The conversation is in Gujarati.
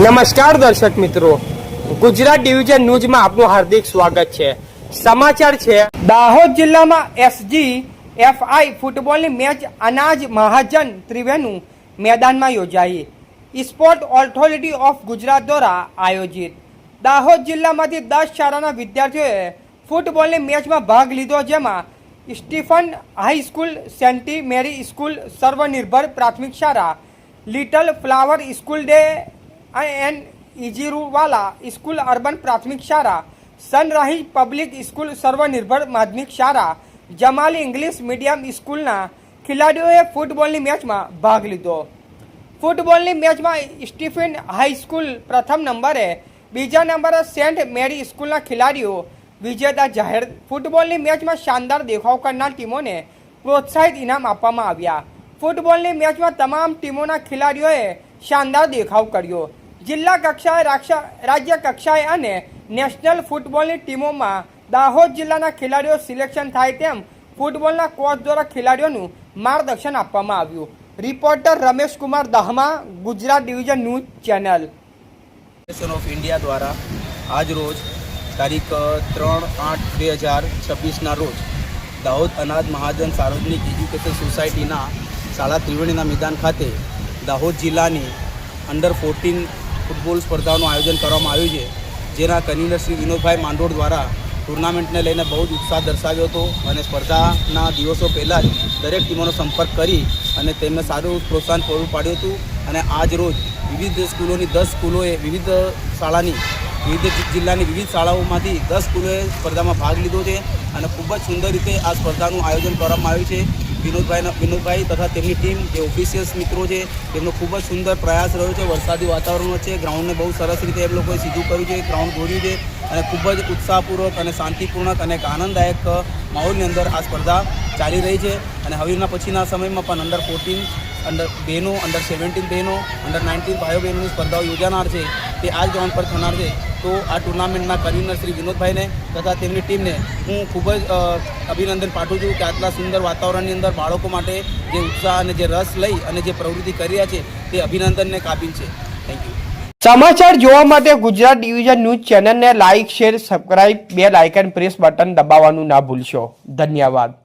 નમસ્કાર દર્શક મિત્રો, ગુજરાત ડિવિઝન ન્યૂઝમાં આપનું હાર્દિક સ્વાગત છે। સમાચાર છે, દાહોદ જિલ્લામાં SGFI ફૂટબોલની મેચ અનાજ મહાજન ત્રિવેણુ મેદાનમાં યોજાઈ। સ્પોર્ટ ઓથોરિટી ઓફ ગુજરાત દ્વારા આયોજિત દાહોદ જિલ્લામાંથી 10 શાળાના વિદ્યાર્થીઓએ ફૂટબોલની મેચમાં ભાગ લીધો, જેમાં Stephen high school, Saint Mary school, સર્વનિર્ભર પ્રાથમિક શાળા, લિટલ ફ્લાવર સ્કૂલ ડે एन इजीरूवाला स्कूल, अर्बन प्राथमिक शाळा, सनराइज पब्लिक स्कूल, सर्वनिर्भर माध्यमिक शाळा, जमाली इंग्लिश मीडियम स्कूलना ખેલાડીઓએ ફૂટબોલની મેચમાં ભાગ લીધો। ફૂટબોલની મેચમાં સ્ટીફન હાઈસ્કૂલ પ્રથમ નંબરે, બીજા નંબરે સેન્ટ મેરી સ્કૂલના ખેલાડીઓ વિજેતા જાહેર। ફૂટબોલની મેચમાં શાનદાર દેખાવ કરનાર ટીમોને પ્રોત્સાહિત ઇનામ આપવામાં આવ્યા। ફૂટબોલની મેચમાં તમામ ટીમોના ખેલાડીઓએ શાનદાર દેખાવ કર્યો। જિલ્લા કક્ષાએ, રાજ્ય કક્ષાએ અને નેશનલ ફૂટબોલની ટીમોમાં દાહોદ જિલ્લાના ખેલાડીઓ સિલેક્શન થાય તેમ ફૂટબોલના કોચ દ્વારા ખેલાડીઓનું માર્ગદર્શન આપવામાં આવ્યું। Reporter Ramesh Kumar Dahma, Gujarat division news channel. Federation of India દ્વારા આજ રોજ તારીખ 3/8/2026ના રોજ દાહોદ અનાજ મહાજન સાર્વજનિક એજ્યુકેશન સોસાયટીના શાળા ત્રિવેણીના મેદાન ખાતે દાહોદ જિલ્લાની અંડર 14 ફૂટબોલ સ્પર્ધાઓનું આયોજન કરવામાં આવ્યું છે, જેના કન્વીનર શ્રી વિનોદભાઈ માંડોળ દ્વારા ટુર્નામેન્ટને લઈને બહુ જ ઉત્સાહ દર્શાવ્યો હતો અને સ્પર્ધાના દિવસો પહેલાં જ દરેક ટીમોનો સંપર્ક કરી અને તેમને સારું પ્રોત્સાહન પૂરું પાડ્યું હતું। અને આજ રોજ વિવિધ સ્કૂલોની 10 સ્કૂલોએ વિવિધ જિલ્લાની વિવિધ શાળાઓમાંથી 10 સ્કૂલોએ સ્પર્ધામાં ભાગ લીધો છે અને ખૂબ જ સુંદર રીતે આ સ્પર્ધાનું આયોજન કરવામાં આવ્યું છે। વિનોદભાઈ તથા તેમની ટીમ, જે ઓફિશિયલ્સ મિત્રો છે, તેમનો ખૂબ જ સુંદર પ્રયાસ રહ્યો છે। વરસાદી વાતાવરણ છે, ગ્રાઉન્ડને બહુ સરસ રીતે એ લોકોએ સીધું કર્યું છે, ગ્રાઉન્ડ દોર્યું છે અને ખૂબ જ ઉત્સાહપૂર્વક અને શાંતિપૂર્ણક અને એક આનંદદાયક માહોલની અંદર આ સ્પર્ધા ચાલી રહી છે। અને હવેના પછીના સમયમાં પણ અંડર 14 બહેનો, અંડર 17 બહેનો, અંડર 19 ભાઈઓ બહેનોની સ્પર્ધાઓ યોજાનાર છે, તે આ જ ગ્રાઉન્ડ પર થનાર છે। તો આ ટુર્નામેન્ટના કન્વીનર શ્રી વિનોદભાઈને તથા તેમની ટીમને હું ખૂબ જ અભિનંદન પાઠવું છું કે આટલા સુંદર વાતાવરણની અંદર બાળકો માટે જે ઉત્સાહ અને જે રસ લઈ અને જે પ્રવૃત્તિ કરી રહ્યા છે તે અભિનંદનને કાબિલ છે। Thank you. સમાચાર જોવા માટે ગુજરાત ડિવિઝન ન્યૂઝ ચેનલને like, share, subscribe, bell icon press button દબાવવાનું ના ભૂલશો। ધન્યવાદ।